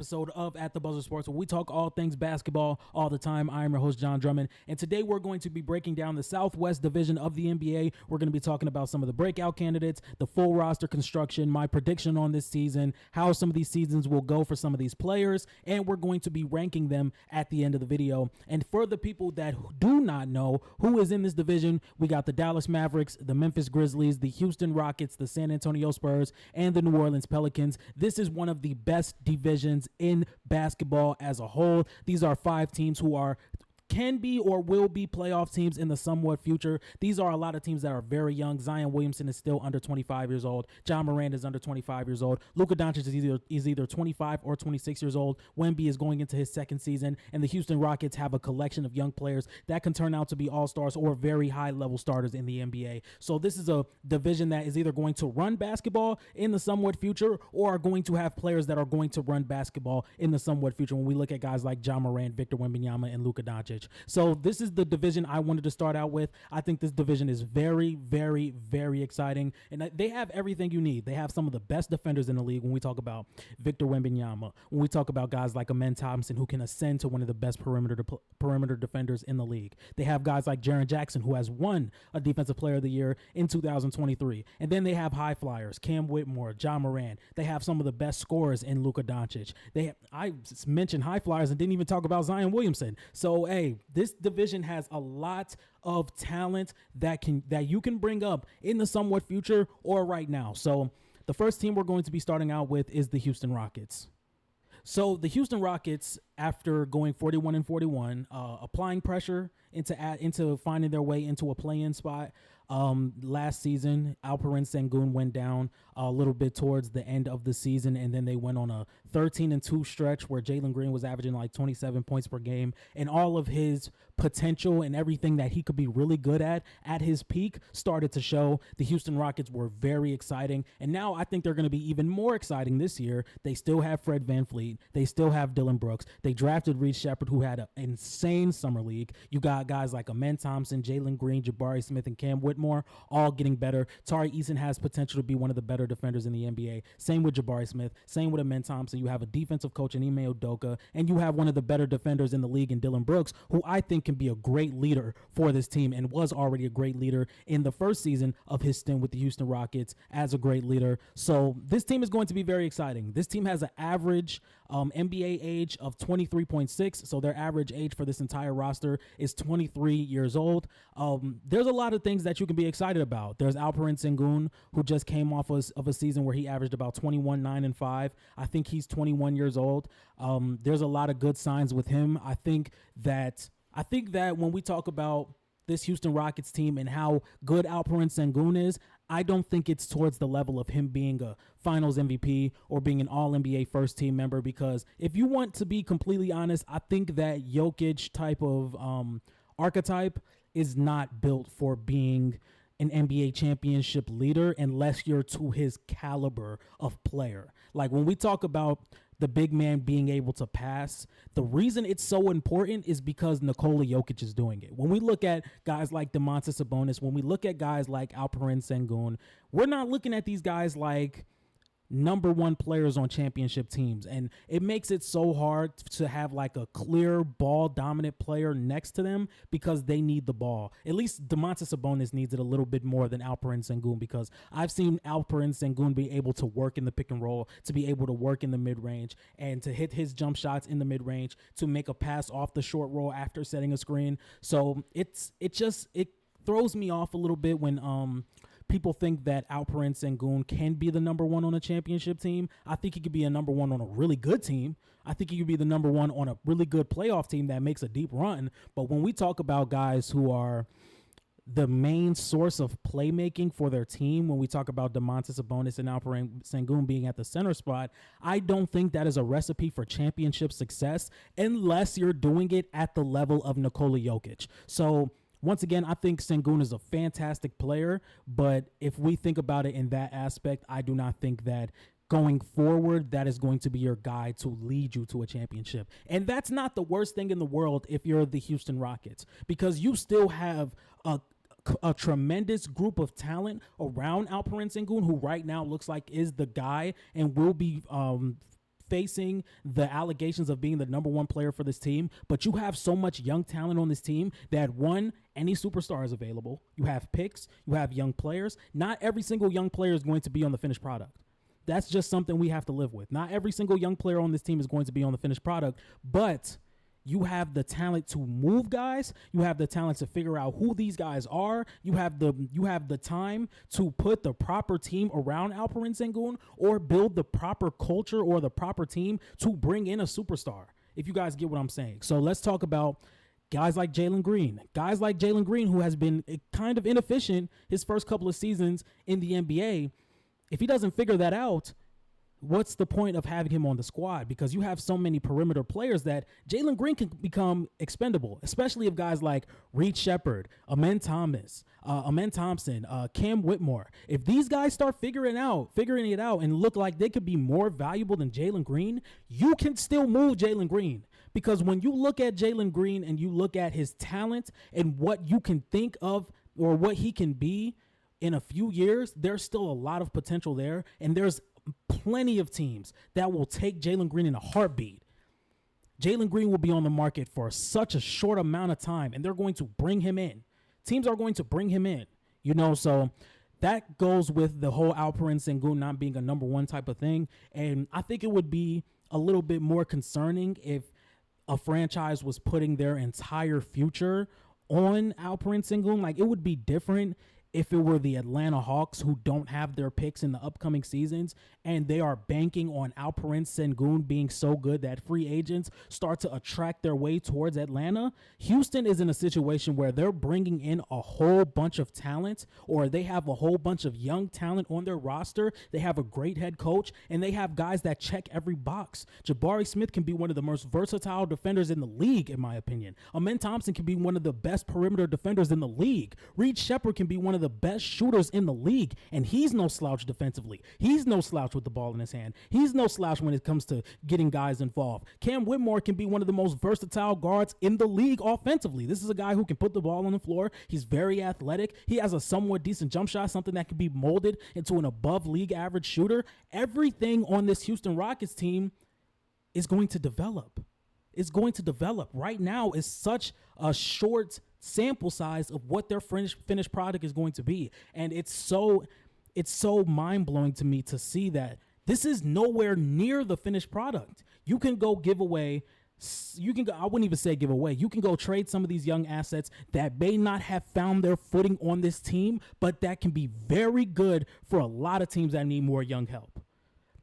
episode of At the Buzzer Sports, where we talk all things basketball all the time. I am your host, John Drummond, and today we're going to be breaking down the Southwest Division of the NBA. We're going to be talking about some of the breakout candidates, the full roster construction, my prediction on this season, how some of these seasons will go for some of these players, and we're going to be ranking them at the end of the video. And for the people that do not know who is in this division, we got the Dallas Mavericks, the Memphis Grizzlies, the Houston Rockets, the San Antonio Spurs, and the New Orleans Pelicans. This is one of the best divisions in basketball as a whole. These are five teams who can be or will be playoff teams in the somewhat future. These are a lot of teams that are very young. Zion Williamson is still under 25 years old. John Morant is under 25 years old. Luka Doncic is either 25 or 26 years old. Wemby is going into his second season, and the Houston Rockets have a collection of young players that can turn out to be all-stars or very high-level starters in the NBA. So this is a division that is either going to run basketball in the somewhat future or are going to have players that are going to run basketball in the somewhat future when we look at guys like John Morant, Victor Wembanyama, and Luka Doncic. So this is the division I wanted to start out with. I think this division is very, very, very exciting, and they have everything you need. They have some of the best defenders in the league when we talk about Victor Wembanyama, when we talk about guys like Amen Thompson, who can ascend to one of the best perimeter defenders in the league. They have guys like Jaren Jackson, who has won a Defensive Player of the Year in 2023. And then they have high flyers, Cam Whitmore, John Morant. They have some of the best scorers in Luka Doncic. I mentioned high flyers and didn't even talk about Zion Williamson. So, hey, this division has a lot of talent that you can bring up in the somewhat future or right now. So the first team we're going to be starting out with is the Houston Rockets. So the Houston Rockets, after going 41-41, applying pressure into finding their way into a play-in spot. Last season, Alperen Sengun went down a little bit towards the end of the season, and then they went on a 13-2 stretch where Jalen Green was averaging like 27 points per game, and all of his potential and everything that he could be really good at his peak started to show. The Houston Rockets were very exciting, and now I think they're going to be even more exciting this year. They still have Fred VanVleet. They still have Dylan Brooks. They drafted Reed Shepard, who had an insane summer league. You got guys like Amen Thompson, Jalen Green, Jabari Smith, and Cam Whitmore, all getting better. Tari Eason has potential to be one of the better defenders in the NBA. Same with Jabari Smith. Same with Amen Thompson. You have a defensive coach in Ime Udoka, and you have one of the better defenders in the league in Dylan Brooks, who I think can be a great leader for this team and was already a great leader in the first season of his stint with the Houston Rockets as a great leader. So this team is going to be very exciting. This team has an average NBA age of 23.6, so their average age for this entire roster is 23 years old. There's a lot of things that you can be excited about. There's Alperen Sengun, who just came off of a season where he averaged about 21, 9, and 5. I think he's 21 years old. There's a lot of good signs with him. I think that when we talk about this Houston Rockets team and how good Alperen Sengun is, I don't think it's towards the level of him being a Finals MVP or being an All-NBA first-team member, because if you want to be completely honest, I think that Jokic type of archetype is not built for being an NBA championship leader unless you're to his caliber of player. Like when we talk about the big man being able to pass, the reason it's so important is because Nikola Jokic is doing it. When we look at guys like Domantas Sabonis, when we look at guys like Alperen Sengun, we're not looking at these guys like number one players on championship teams, and it makes it so hard to have like a clear ball dominant player next to them because they need the ball. At least Domantas Sabonis needs it a little bit more than Alperen Sengun, because I've seen Alperen Sengun be able to work in the pick and roll, to be able to work in the mid-range, and to hit his jump shots in the mid-range, to make a pass off the short roll after setting a screen. So it throws me off a little bit when people think that Alperen Sengun can be the number one on a championship team. I think he could be a number one on a really good team. I think he could be the number one on a really good playoff team that makes a deep run. But when we talk about guys who are the main source of playmaking for their team, when we talk about Domantas Sabonis and Alperen Sengun being at the center spot, I don't think that is a recipe for championship success unless you're doing it at the level of Nikola Jokic. So once again, I think Sengun is a fantastic player, but if we think about it in that aspect, I do not think that going forward, that is going to be your guide to lead you to a championship. And that's not the worst thing in the world if you're the Houston Rockets, because you still have a tremendous group of talent around Alperen Sengun, who right now looks like is the guy and will be facing the allegations of being the number one player for this team, but you have so much young talent on this team that one, any superstar is available. You have picks, you have young players. Not every single young player is going to be on the finished product. That's just something we have to live with. Not every single young player on this team is going to be on the finished product, but you have the talent to move guys. You have the talent to figure out who these guys are. You have the time to put the proper team around Alperen Sengun or build the proper culture or the proper team to bring in a superstar, if you guys get what I'm saying. So let's talk about guys like Jalen Green. Guys like Jalen Green, who has been kind of inefficient his first couple of seasons in the NBA. If he doesn't figure that out, what's the point of having him on the squad? Because you have so many perimeter players that Jalen Green can become expendable, especially if guys like Reed Shepherd, Amen Thompson, Cam Whitmore. If these guys start figuring it out and look like they could be more valuable than Jalen Green, you can still move Jalen Green. Because when you look at Jalen Green and you look at his talent and what you can think of or what he can be in a few years, there's still a lot of potential there. And there's plenty of teams that will take Jalen Green in a heartbeat. Jalen Green will be on the market for such a short amount of time, and they're going to bring him in. Teams are going to bring him in, so that goes with the whole Alperen Sengun not being a number one type of thing. And I think it would be a little bit more concerning if a franchise was putting their entire future on Alperen Sengun. Like, it would be different if it were the Atlanta Hawks, who don't have their picks in the upcoming seasons, and they are banking on Alperen Sengun being so good that free agents start to attract their way towards Atlanta. Houston is in a situation where they're bringing in a whole bunch of talent, or they have a whole bunch of young talent on their roster. They have a great head coach, and they have guys that check every box. Jabari Smith can be one of the most versatile defenders in the league, in my opinion. Amen Thompson can be one of the best perimeter defenders in the league. Reed Shepherd can be one of the best shooters in the league, and he's no slouch defensively. He's no slouch with the ball in his hand. He's no slouch when it comes to getting guys involved. Cam Whitmore can be one of the most versatile guards in the league offensively. This is a guy who can put the ball on the floor. He's very athletic. He has a somewhat decent jump shot, something that can be molded into an above league average shooter. Everything on this Houston Rockets team is going to develop. It's going to develop. Right now is such a short sample size of what their finished product is going to be. And it's so mind-blowing to me to see that this is nowhere near the finished product. You can go give away, I wouldn't even say give away. You can go trade some of these young assets that may not have found their footing on this team, but that can be very good for a lot of teams that need more young help.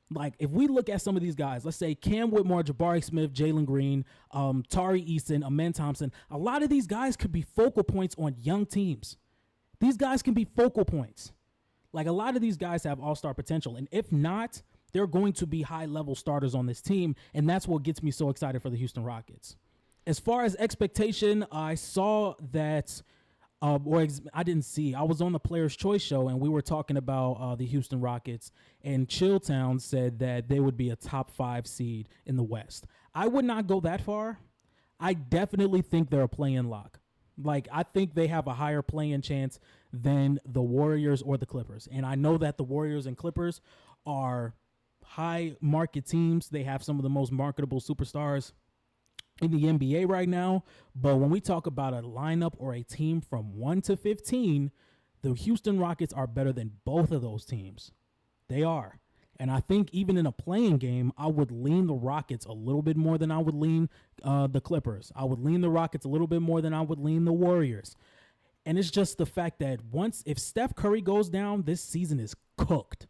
Like, if we look at some of these guys, let's say Cam Whitmore, Jabari Smith, Jalen Green, Tari Eason, Amen Thompson, a lot of these guys could be focal points on young teams. These guys can be focal points. Like, a lot of these guys have all-star potential, and if not, they're going to be high-level starters on this team, and that's what gets me so excited for the Houston Rockets. As far as expectation, I saw that I didn't see. I was on the Players' Choice show, and we were talking about the Houston Rockets, and Chilltown said that they would be a top 5 seed in the West. I would not go that far. I definitely think they're a play-in lock. Like, I think they have a higher play-in chance than the Warriors or the Clippers. And I know that the Warriors and Clippers are high-market teams. They have some of the most marketable superstars in the NBA right now. But when we talk about a lineup or a team from 1 to 15, the Houston Rockets are better than both of those teams. They are. And I think even in a playing game, I would lean the Rockets a little bit more than I would lean the Clippers. I would lean the Rockets a little bit more than I would lean the Warriors. And it's just the fact that if Steph Curry goes down, this season is cooked.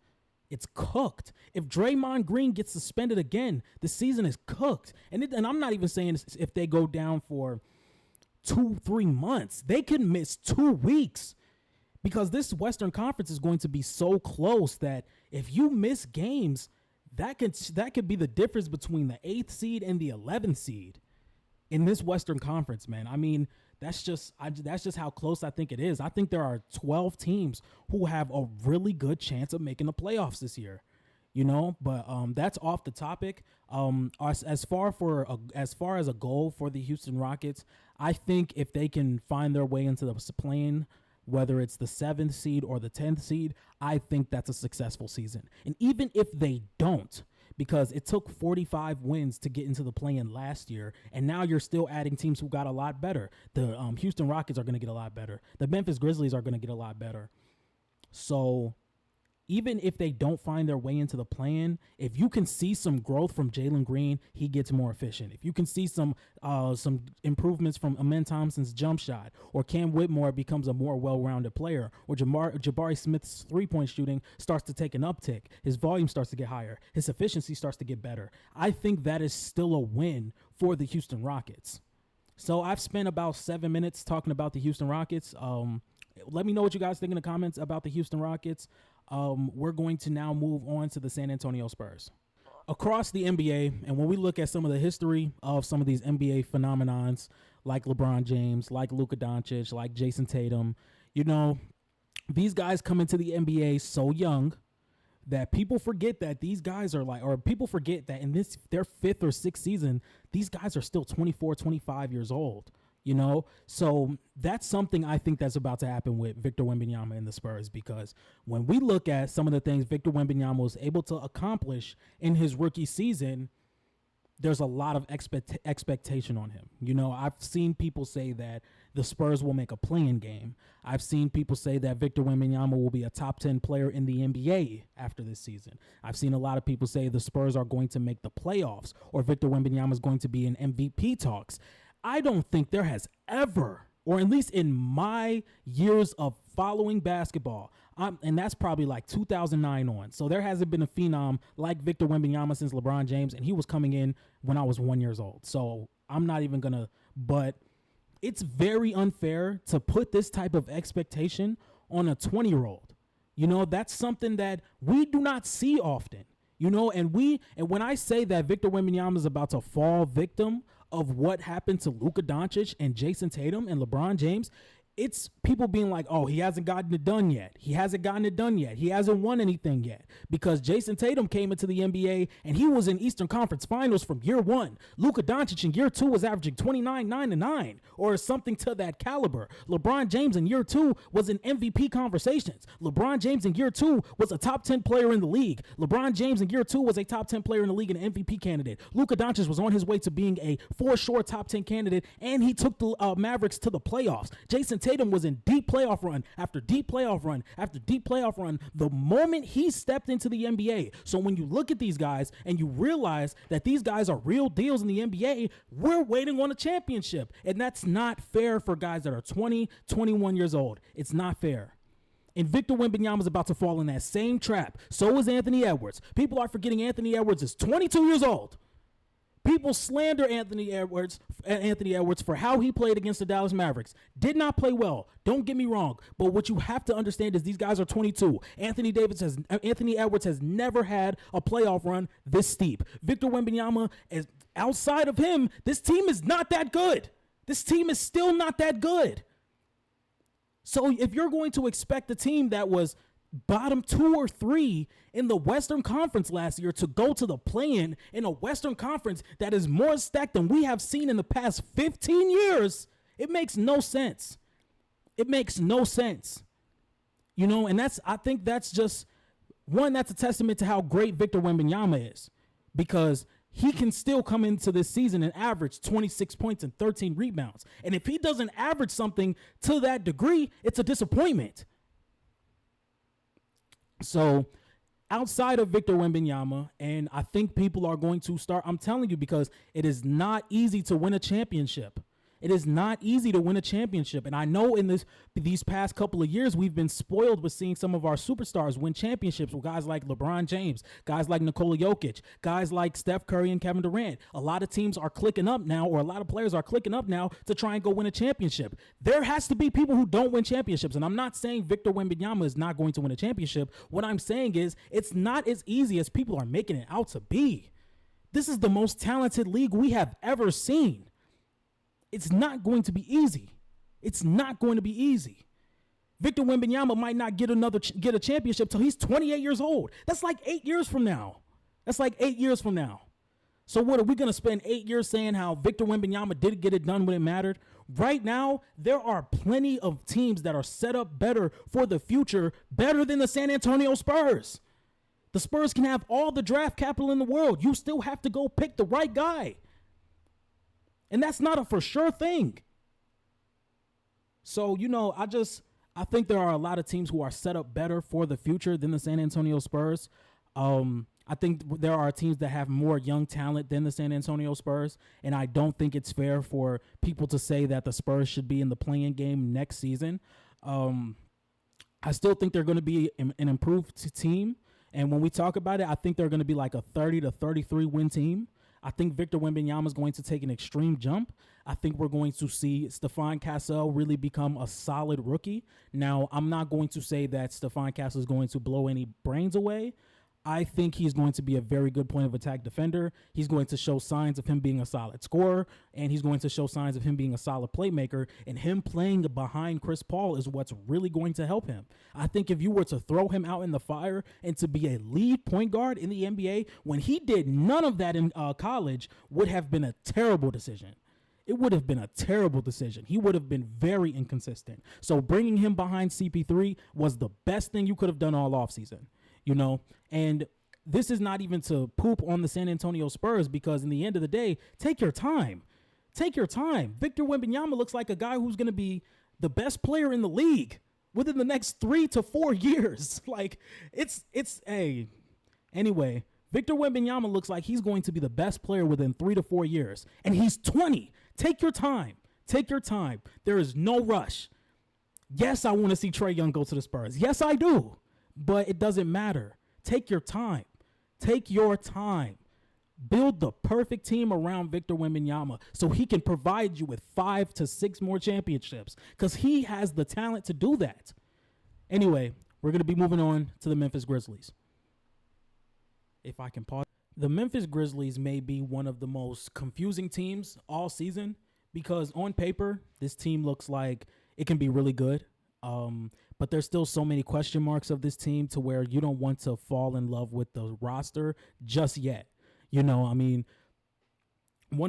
It's cooked. If Draymond Green gets suspended again, the season is cooked. And I'm not even saying if they go down for 2-3 months. They could miss 2 weeks because this Western Conference is going to be so close that if you miss games, that could be the difference between the 8th seed and the 11th seed in this Western Conference, man. I mean, that's just how close I think it is. I think there are 12 teams who have a really good chance of making the playoffs this year, but that's off the topic. As far as a goal for the Houston Rockets, I think if they can find their way into the play-in, whether it's the 7th seed or the 10th seed, I think that's a successful season. And even if they don't, because it took 45 wins to get into the play-in last year, and now you're still adding teams who got a lot better. The Houston Rockets are going to get a lot better. The Memphis Grizzlies are going to get a lot better. So even if they don't find their way into the play-in, if you can see some growth from Jalen Green, he gets more efficient. If you can see some improvements from Amen Thompson's jump shot, or Cam Whitmore becomes a more well-rounded player, or Jabari Smith's three-point shooting starts to take an uptick, his volume starts to get higher, his efficiency starts to get better, I think that is still a win for the Houston Rockets. So I've spent about 7 minutes talking about the Houston Rockets. Let me know what you guys think in the comments about the Houston Rockets. We're going to now move on to the San Antonio Spurs. Across the NBA, and when we look at some of the history of some of these NBA phenomenons like LeBron James, like Luka Doncic, like Jason Tatum, you know, these guys come into the NBA so young that people forget that these guys are like, or people forget that in their fifth or sixth season, these guys are still 24, 25 years old. You know, so that's something I think that's about to happen with Victor Wembanyama and the Spurs, because when we look at some of the things Victor Wembanyama was able to accomplish in his rookie season, there's a lot of expectation on him. You know, I've seen people say that the Spurs will make a play-in game. I've seen people say that Victor Wembanyama will be a top 10 player in the NBA after this season. I've seen a lot of people say the Spurs are going to make the playoffs, or Victor Wembanyama is going to be in MVP talks. I don't think there has ever, or at least in my years of following basketball, and that's probably like 2009 on, so there hasn't been a phenom like Victor Wembanyama since LeBron James, and he was coming in when I was 1 year old. So I'm not even going to, but it's very unfair to put this type of expectation on a 20-year-old. You know, that's something that we do not see often. You know, and when I say that Victor Wembanyama is about to fall victim of what happened to Luka Doncic and Jason Tatum and LeBron James, it's people being like, oh, he hasn't gotten it done yet. He hasn't gotten it done yet. He hasn't won anything yet. Because Jason Tatum came into the NBA and he was in Eastern Conference Finals from year one. Luka Doncic in year two was averaging 29, 9, and 9, or something to that caliber. LeBron James in year two was in MVP conversations. LeBron James in year two was a top 10 player in the league. LeBron James in year two was a top 10 player in the league and an MVP candidate. Luka Doncic was on his way to being a for sure top 10 candidate, and he took the Mavericks to the playoffs. Jason Tatum was in deep playoff run after deep playoff run after deep playoff run the moment he stepped into the NBA. So when you look at these guys and you realize that these guys are real deals in the NBA, we're waiting on a championship. And that's not fair for guys that are 20, 21 years old. It's not fair. And Victor Wembanyama is about to fall in that same trap. So is Anthony Edwards. People are forgetting Anthony Edwards is 22 years old. People slander Anthony Edwards for how he played against the Dallas Mavericks. Did not play well. Don't get me wrong. But what you have to understand is these guys are 22. Anthony Edwards has never had a playoff run this steep. Victor Wembanyama, is outside of him, this team is not that good. This team is still not that good. So if you're going to expect a team that was bottom 2 or 3 in the Western Conference last year to go to the play-in in a Western Conference that is more stacked than we have seen in the past 15 years, it makes no sense. It makes no sense. You know, and I think that's just one, that's a testament to how great Victor Wembanyama is, because he can still come into this season and average 26 points and 13 rebounds. And if he doesn't average something to that degree, it's a disappointment. So outside of Victor Wembanyama, and I think people are going to start, I'm telling you, because it is not easy to win a championship. It is not easy to win a championship. And I know in these past couple of years, we've been spoiled with seeing some of our superstars win championships with guys like LeBron James, guys like Nikola Jokic, guys like Steph Curry and Kevin Durant. A lot of teams are clicking up now, or a lot of players are clicking up now to try and go win a championship. There has to be people who don't win championships. And I'm not saying Victor Wembanyama is not going to win a championship. What I'm saying is it's not as easy as people are making it out to be. This is the most talented league we have ever seen. It's not going to be easy. It's not going to be easy. Victor Wembanyama might not get a championship till he's 28 years old. That's like 8 years from now. So what, are we going to spend 8 years saying how Victor Wembanyama didn't get it done when it mattered? Right now, there are plenty of teams that are set up better for the future, better than the San Antonio Spurs. The Spurs can have all the draft capital in the world. You still have to go pick the right guy. And that's not a for sure thing. So, I think there are a lot of teams who are set up better for the future than the San Antonio Spurs. I think there are teams that have more young talent than the San Antonio Spurs, and I don't think it's fair for people to say that the Spurs should be in the play-in game next season. I still think they're going to be an improved team, and when we talk about it, I think they're going to be like a 30 to 33 win team. I think Victor Wembanyama is going to take an extreme jump. I think we're going to see Stephon Castle really become a solid rookie. Now, I'm not going to say that Stephon Castle is going to blow any brains away. I think he's going to be a very good point of attack defender. He's going to show signs of him being a solid scorer, and he's going to show signs of him being a solid playmaker, and him playing behind Chris Paul is what's really going to help him. I think if you were to throw him out in the fire and to be a lead point guard in the NBA, when he did none of that in college, would have been a terrible decision. It would have been a terrible decision. He would have been very inconsistent. So bringing him behind CP3 was the best thing you could have done all offseason. And this is not even to poop on the San Antonio Spurs, because in the end of the day, take your time. Take your time. Victor Wembanyama looks like a guy who's going to be the best player in the league within the next 3 to 4 years. Anyway, Victor Wembanyama looks like he's going to be the best player within 3 to 4 years, and he's 20. Take your time. Take your time. There is no rush. Yes, I want to see Trae Young go to the Spurs. Yes, I do. But it doesn't matter. Take your time. Take your time. Build the perfect team around Victor Wembanyama so he can provide you with 5 to 6 more championships, because he has the talent to do that. Anyway, we're going to be moving on to the Memphis Grizzlies. If I can pause. The Memphis Grizzlies may be one of the most confusing teams all season, because on paper, this team looks like it can be really good. But there's still so many question marks of this team to where you don't want to fall in love with the roster just yet. One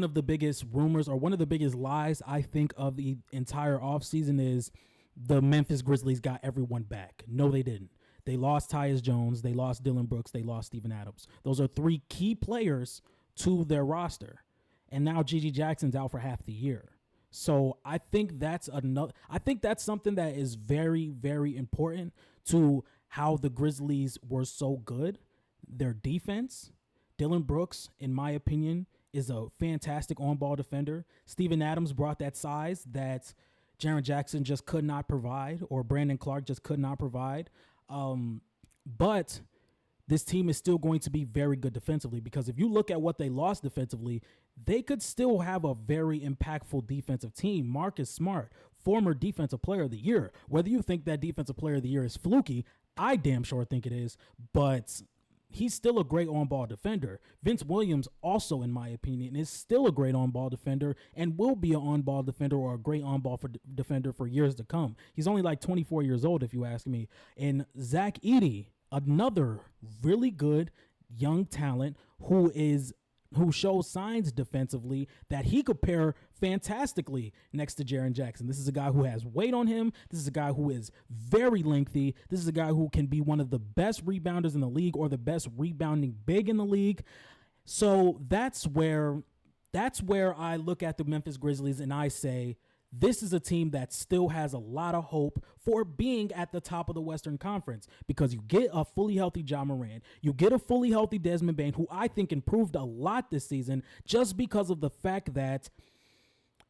of the biggest rumors, or one of the biggest lies I think of the entire offseason, is the Memphis Grizzlies got everyone back. No, they didn't. They lost Tyus Jones, they lost Dillon Brooks, they lost Steven Adams. Those are 3 key players to their roster. And now Gigi Jackson's out for half the year. So I think that's something that is very, very important to how the Grizzlies were so good. Their defense, Dillon Brooks, in my opinion, is a fantastic on-ball defender. Steven Adams brought that size that Jaren Jackson just could not provide, or Brandon Clark just could not provide. But this team is still going to be very good defensively, because if you look at what they lost defensively, they could still have a very impactful defensive team. Marcus Smart, former Defensive Player of the Year. Whether you think that Defensive Player of the Year is fluky, I damn sure think it is, but he's still a great on-ball defender. Vince Williams, also, in my opinion, is still a great on-ball defender and will be an on-ball defender, or a great on-ball defender for years to come. He's only like 24 years old, if you ask me. And Zach Edey, another really good young talent who shows signs defensively that he could pair fantastically next to Jaren Jackson. This is a guy who has weight on him. This is a guy who is very lengthy. This is a guy who can be one of the best rebounders in the league, or the best rebounding big in the league. So that's where I look at the Memphis Grizzlies and I say, this is a team that still has a lot of hope for being at the top of the Western Conference, because you get a fully healthy Ja Morant. You get a fully healthy Desmond Bane, who I think improved a lot this season just because of the fact that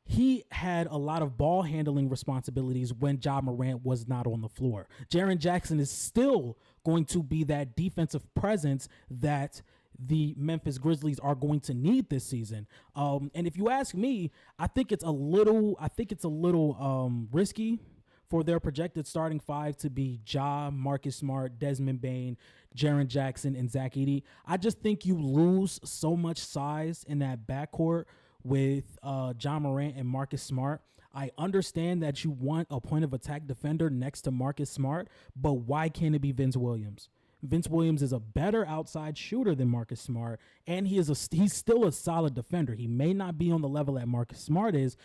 he had a lot of ball handling responsibilities when Ja Morant was not on the floor. Jaren Jackson is still going to be that defensive presence that the Memphis Grizzlies are going to need this season. And if you ask me, I think it's a little risky for their projected starting 5 to be Ja, Marcus Smart, Desmond Bane, Jaren Jackson, and Zach Edey. I just think you lose so much size in that backcourt with Ja Morant and Marcus Smart. I understand that you want a point of attack defender next to Marcus Smart, but why can't it be Vince Williams? Vince Williams is a better outside shooter than Marcus Smart, and he's still a solid defender. He may not be on the level that Marcus Smart is,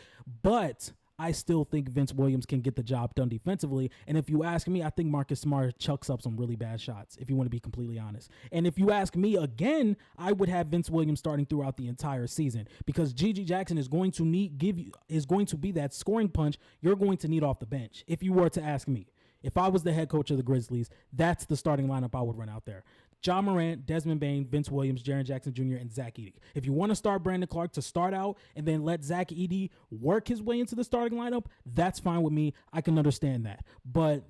but I still think Vince Williams can get the job done defensively. And if you ask me, I think Marcus Smart chucks up some really bad shots, if you want to be completely honest. And if you ask me again, I would have Vince Williams starting throughout the entire season because Gigi Jackson is going to be that scoring punch you're going to need off the bench, if you were to ask me. If I was the head coach of the Grizzlies, that's the starting lineup I would run out there. Ja Morant, Desmond Bane, Vince Williams, Jaren Jackson Jr., and Zach Edey. If you want to start Brandon Clarke to start out and then let Zach Edey work his way into the starting lineup, that's fine with me. I can understand that. But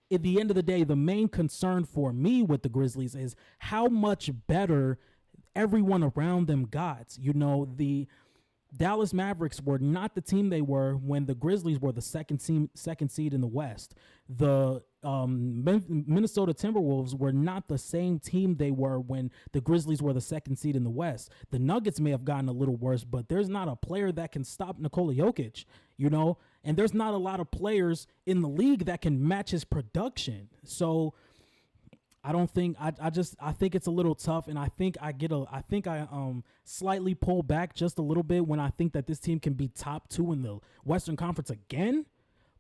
at the end of the day, the main concern for me with the Grizzlies is how much better everyone around them got. You know, the Dallas Mavericks were not the team they were when the Grizzlies were the second seed in the West. The Minnesota Timberwolves were not the same team they were when the Grizzlies were the second seed in the West. The Nuggets may have gotten a little worse, but there's not a player that can stop Nikola Jokic, you know, and there's not a lot of players in the league that can match his production. So I don't think I think it's a little tough, and I think I slightly pull back just a little bit when I think that this team can be top 2 in the Western Conference again.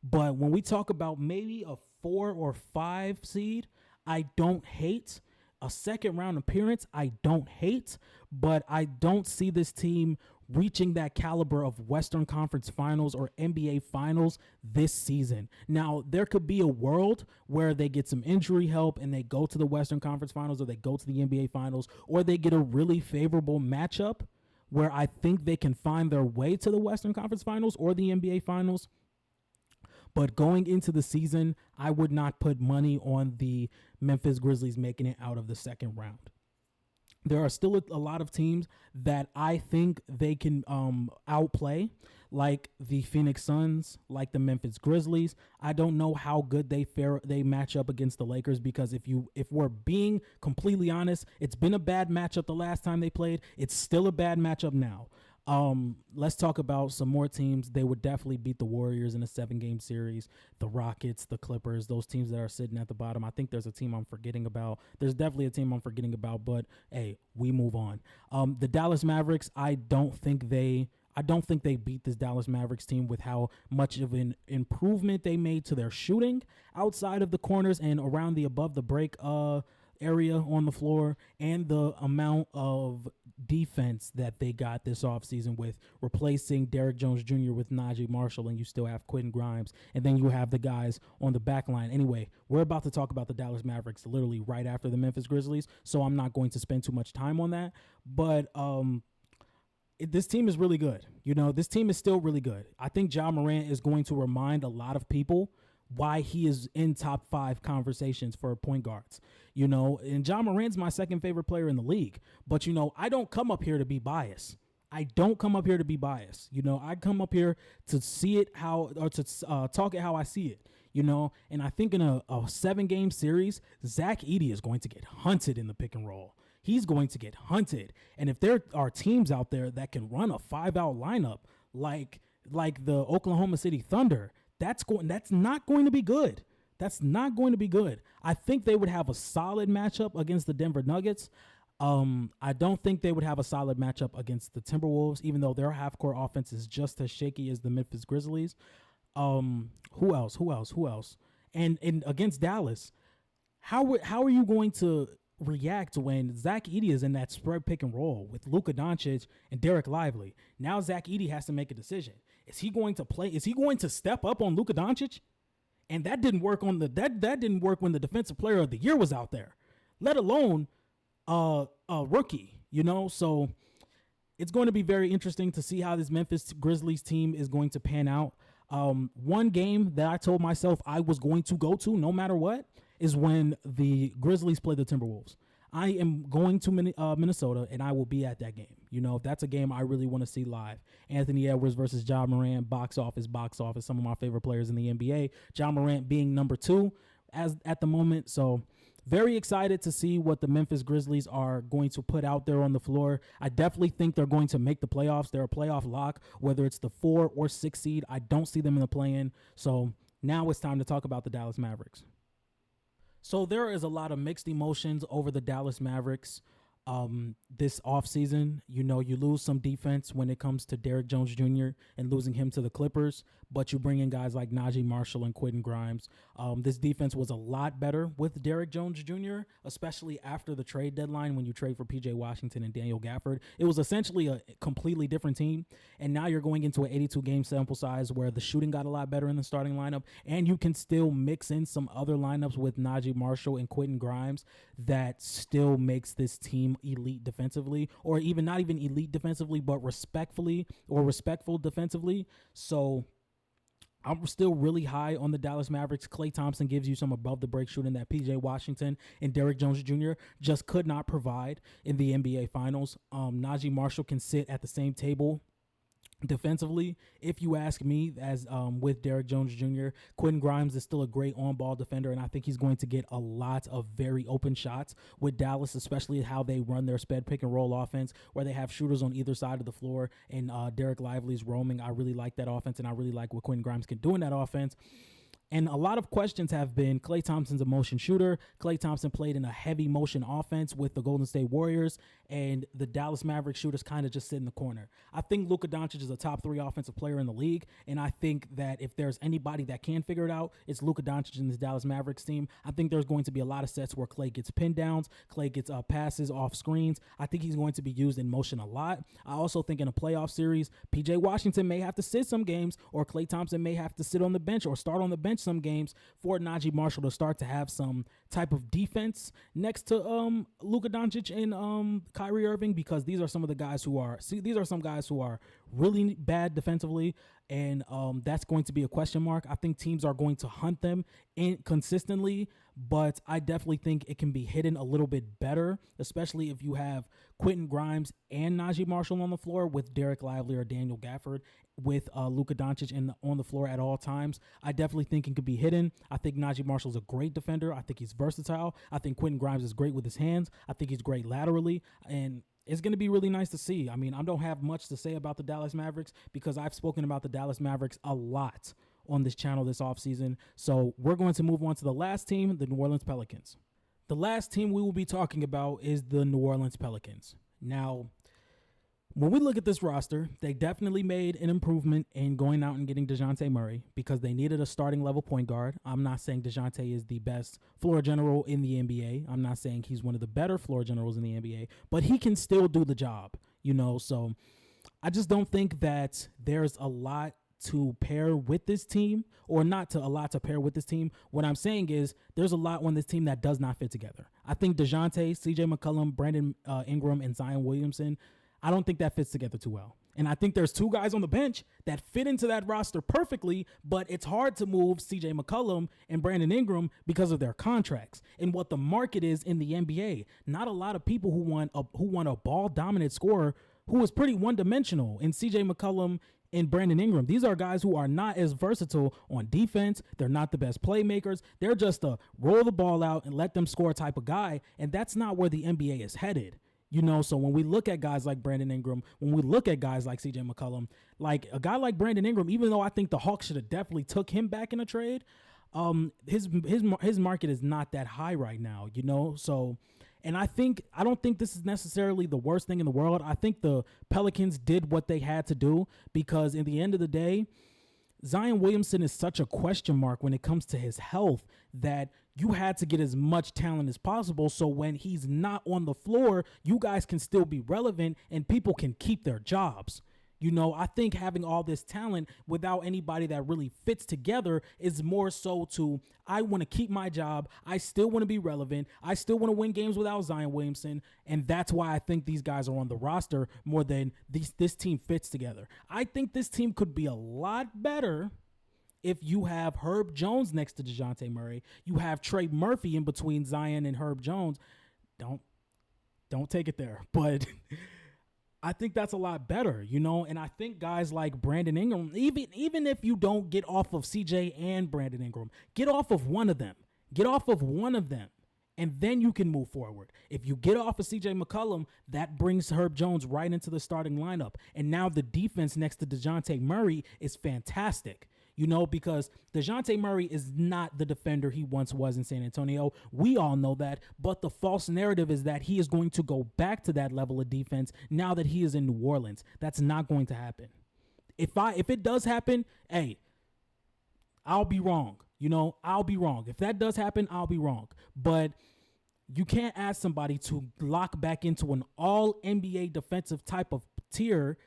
But when we talk about maybe a 4 or 5 seed, I don't hate a second round appearance. I don't hate, but I don't see this team reaching that caliber of Western Conference Finals or NBA Finals this season. Now, there could be a world where they get some injury help and they go to the Western Conference Finals, or they go to the NBA Finals, or they get a really favorable matchup where I think they can find their way to the Western Conference Finals or the NBA Finals. But going into the season, I would not put money on the Memphis Grizzlies making it out of the second round. There are still a lot of teams that I think they can outplay, like the Phoenix Suns, like the Memphis Grizzlies. I don't know how good they match up against the Lakers, because if we're being completely honest, it's been a bad matchup the last time they played. It's still a bad matchup now. Let's talk about some more teams. They would definitely beat the Warriors in a 7-game series, the Rockets, the Clippers, those teams that are sitting at the bottom. I think there's a team I'm forgetting about. There's definitely a team I'm forgetting about, but hey, we move on. The Dallas Mavericks, I don't think they beat this Dallas Mavericks team with how much of an improvement they made to their shooting outside of the corners and around the above the break area on the floor, and the amount of defense that they got this offseason with replacing Derrick Jones Jr. with Najee Marshall, and you still have Quentin Grimes, and then you have the guys on the back line. Anyway, we're about to talk about the Dallas Mavericks literally right after the Memphis Grizzlies, so I'm not going to spend too much time on that. But this team is really good. You know, this team is still really good. I think Ja Morant is going to remind a lot of people why he is in top 5 conversations for point guards. You know, and Ja Morant's my second favorite player in the league. But, you know, I don't come up here to be biased. You know, I come up here to see it to talk it how I see it, you know. And I think in a 7-game series, Zach Edey is going to get hunted in the pick and roll. He's going to get hunted. And if there are teams out there that can run a 5-out lineup like the Oklahoma City Thunder, that's not going to be good. That's not going to be good. I think they would have a solid matchup against the Denver Nuggets. I don't think they would have a solid matchup against the Timberwolves, even though their half-court offense is just as shaky as the Memphis Grizzlies. Who else? And against Dallas, how are you going to react when Zach Edey is in that spread pick and roll with Luka Doncic and Derek Lively? Now Zach Edey has to make a decision. Is he going to play? Is he going to step up on Luka Doncic? And that didn't work that didn't work when the Defensive Player of the Year was out there, let alone a rookie, you know. So it's going to be very interesting to see how this Memphis Grizzlies team is going to pan out. One game that I told myself I was going to go to no matter what is when the Grizzlies play the Timberwolves. I am going to Minnesota, and I will be at that game. You know, that's a game I really want to see live. Anthony Edwards versus Ja Morant, box office. Some of my favorite players in the NBA. Ja Morant being number 2 at the moment. So very excited to see what the Memphis Grizzlies are going to put out there on the floor. I definitely think they're going to make the playoffs. They're a playoff lock, whether it's the 4 or 6 seed. I don't see them in the play-in. So now it's time to talk about the Dallas Mavericks. So there is a lot of mixed emotions over the Dallas Mavericks. this offseason. You know, you lose some defense when it comes to Derrick Jones Jr. and losing him to the Clippers, but you bring in guys like Najee Marshall and Quentin Grimes. This defense was a lot better with Derrick Jones Jr., especially after the trade deadline when you trade for P.J. Washington and Daniel Gafford. It was essentially a completely different team, and now you're going into an 82-game sample size where the shooting got a lot better in the starting lineup, and you can still mix in some other lineups with Najee Marshall and Quentin Grimes that still makes this team elite defensively, or even not even elite defensively, but respectful defensively. So I'm still really high on the Dallas Mavericks. Klay Thompson gives you some above the break shooting that PJ Washington and Derrick Jones Jr. just could not provide in the NBA Finals. Najee Marshall can sit at the same table defensively, if you ask me, as with Derrick Jones Jr. Quentin Grimes is still a great on-ball defender, and I think he's going to get a lot of very open shots with Dallas, especially how they run their sped pick and roll offense, where they have shooters on either side of the floor, and Derek Lively's roaming. I really like that offense, and I really like what Quentin Grimes can do in that offense. And a lot of questions have been Klay Thompson's a motion shooter. Klay Thompson played in a heavy motion offense with the Golden State Warriors, and the Dallas Mavericks shooters kind of just sit in the corner. I think Luka Doncic is a top 3 offensive player in the league, and I think that if there's anybody that can figure it out, it's Luka Doncic in this Dallas Mavericks team. I think there's going to be a lot of sets where Klay gets pin downs, Klay gets passes off screens. I think he's going to be used in motion a lot. I also think in a playoff series, PJ Washington may have to sit some games, or Klay Thompson may have to sit on the bench or start on the bench some games for Najee Marshall to start to have some type of defense next to Luka Doncic and Kyrie Irving, because these are some guys who are really bad defensively, and that's going to be a question mark. I think teams are going to hunt them consistently, but I definitely think it can be hidden a little bit better, especially if you have Quentin Grimes and Najee Marshall on the floor with Derek Lively or Daniel Gafford with Luka Doncic on the floor at all times. I definitely think it could be hidden. I think Najee Marshall's a great defender. I think he's versatile. I think Quentin Grimes is great with his hands. I think he's great laterally, and it's going to be really nice to see. I mean, I don't have much to say about the Dallas Mavericks because I've spoken about the Dallas Mavericks a lot on this channel this offseason. So we're going to move on to the last team, the New Orleans Pelicans. The last team we will be talking about is the New Orleans Pelicans. Now, when we look at this roster, they definitely made an improvement in going out and getting DeJounte Murray because they needed a starting level point guard. I'm not saying DeJounte is the best floor general in the NBA. I'm not saying he's one of the better floor generals in the NBA, but he can still do the job, so I just don't think that there's a lot to pair with this team, or not a lot to pair with this team. What I'm saying is there's a lot on this team that does not fit together. I think DeJounte, CJ McCollum, Brandon Ingram, and Zion Williamson, I don't think that fits together too well. And I think there's 2 guys on the bench that fit into that roster perfectly, but it's hard to move CJ McCollum and Brandon Ingram because of their contracts and what the market is in the NBA. Not a lot of people who want a ball dominant scorer who is pretty one-dimensional in CJ McCollum and Brandon Ingram. These are guys who are not as versatile on defense. They're not the best playmakers. They're just a roll the ball out and let them score type of guy, and that's not where the NBA is headed. So when we look at guys like Brandon Ingram, when we look at guys like CJ McCollum, like a guy like Brandon Ingram, even though I think the Hawks should have definitely took him back in a trade, his market is not that high right now, So, and I don't think this is necessarily the worst thing in the world. I think the Pelicans did what they had to do because in the end of the day, Zion Williamson is such a question mark when it comes to his health that you had to get as much talent as possible so when he's not on the floor, you guys can still be relevant and people can keep their jobs. I think having all this talent without anybody that really fits together is more so to, I want to keep my job. I still want to be relevant. I still want to win games without Zion Williamson. And that's why I think these guys are on the roster more than this team fits together. I think this team could be a lot better if you have Herb Jones next to DeJounte Murray. You have Trey Murphy in between Zion and Herb Jones. Don't take it there. But I think that's a lot better, and I think guys like Brandon Ingram, even if you don't get off of CJ and Brandon Ingram, get off of one of them. Get off of one of them, and then you can move forward. If you get off of CJ McCollum, that brings Herb Jones right into the starting lineup. And now the defense next to DeJounte Murray is fantastic. because DeJounte Murray is not the defender he once was in San Antonio. We all know that, but the false narrative is that he is going to go back to that level of defense now that he is in New Orleans. That's not going to happen. If it does happen, hey, I'll be wrong. I'll be wrong. If that does happen, I'll be wrong. But you can't ask somebody to lock back into an all NBA defensive type of tier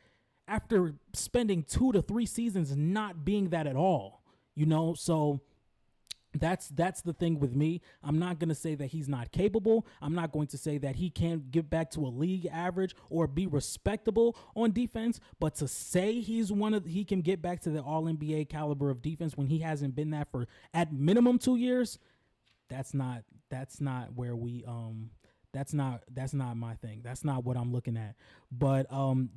after spending 2 to 3 seasons not being that at all. So that's the thing with me. I'm not going to say that he's not capable. I'm not going to say that he can't get back to a league average or be respectable on defense, but to say he can get back to the all NBA caliber of defense when he hasn't been that for at minimum 2 years, that's not where we that's not my thing. That's not what I'm looking at. But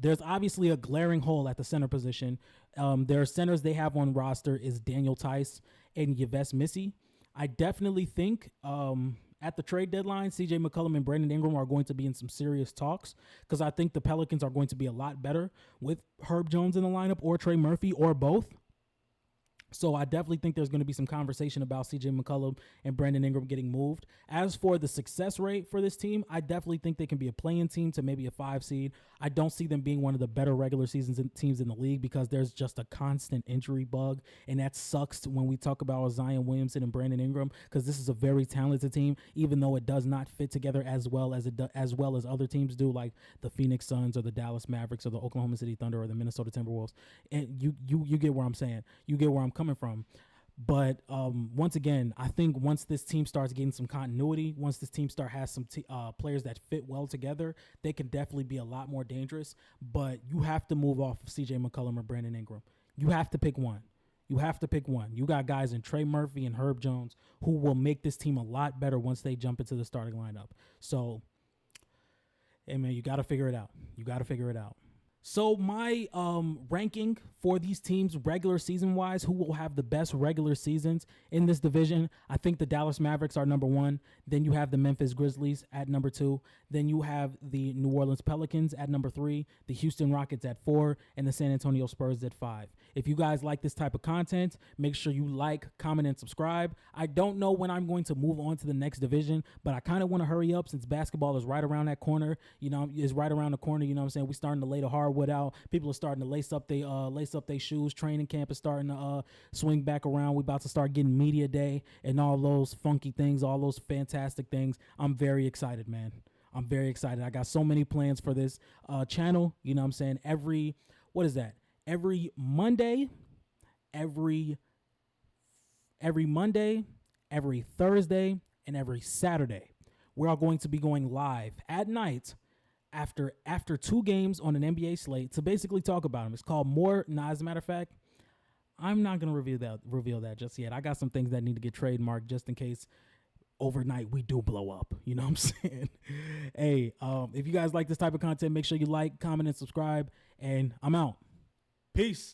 there's obviously a glaring hole at the center position. Their centers they have on roster is Daniel Tice and Yves Missy. I definitely think at the trade deadline, CJ McCollum and Brandon Ingram are going to be in some serious talks because I think the Pelicans are going to be a lot better with Herb Jones in the lineup or Trey Murphy or both. So I definitely think there's going to be some conversation about CJ McCollum and Brandon Ingram getting moved. As for the success rate for this team, I definitely think they can be a play-in team to maybe a 5 seed. I don't see them being one of the better regular season teams in the league because there's just a constant injury bug, and that sucks when we talk about Zion Williamson and Brandon Ingram because this is a very talented team, even though it does not fit together as well as other teams do, like the Phoenix Suns or the Dallas Mavericks or the Oklahoma City Thunder or the Minnesota Timberwolves. And you get where I'm saying. You get where I'm coming from. But once again, I think once this team starts getting some continuity, once this team has some players that fit well together, they can definitely be a lot more dangerous. But you have to move off of CJ McCollum or Brandon Ingram. You have to pick one. You got guys in Trey Murphy and Herb Jones who will make this team a lot better once they jump into the starting lineup. So, hey, man, you got to figure it out. So my ranking for these teams regular season wise, who will have the best regular seasons in this division, I think the Dallas Mavericks are number 1. Then you have the Memphis Grizzlies at number 2. Then you have the New Orleans Pelicans at number 3, the Houston Rockets at 4, and the San Antonio Spurs at 5. If you guys like this type of content, make sure you like, comment, and subscribe. I don't know when I'm going to move on to the next division, but I kind of want to hurry up since basketball is right around that corner. Is right around the corner. You know what I'm saying? We're starting to lay the hardwood out. People are starting to lace up their shoes. Training camp is starting to swing back around. We're about to start getting media day and all those funky things, all those fantastic things. I'm very excited, man. I'm very excited. I got so many plans for this channel. You know what I'm saying? Every Monday, every Thursday, and every Saturday, we are going to be going live at night after 2 games on an NBA slate to basically talk about them. It's called More. Nah, as a matter of fact, I'm not going to reveal that just yet. I got some things that need to get trademarked just in case overnight we do blow up. You know what I'm saying? Hey, if you guys like this type of content, make sure you like, comment, and subscribe. And I'm out. Peace.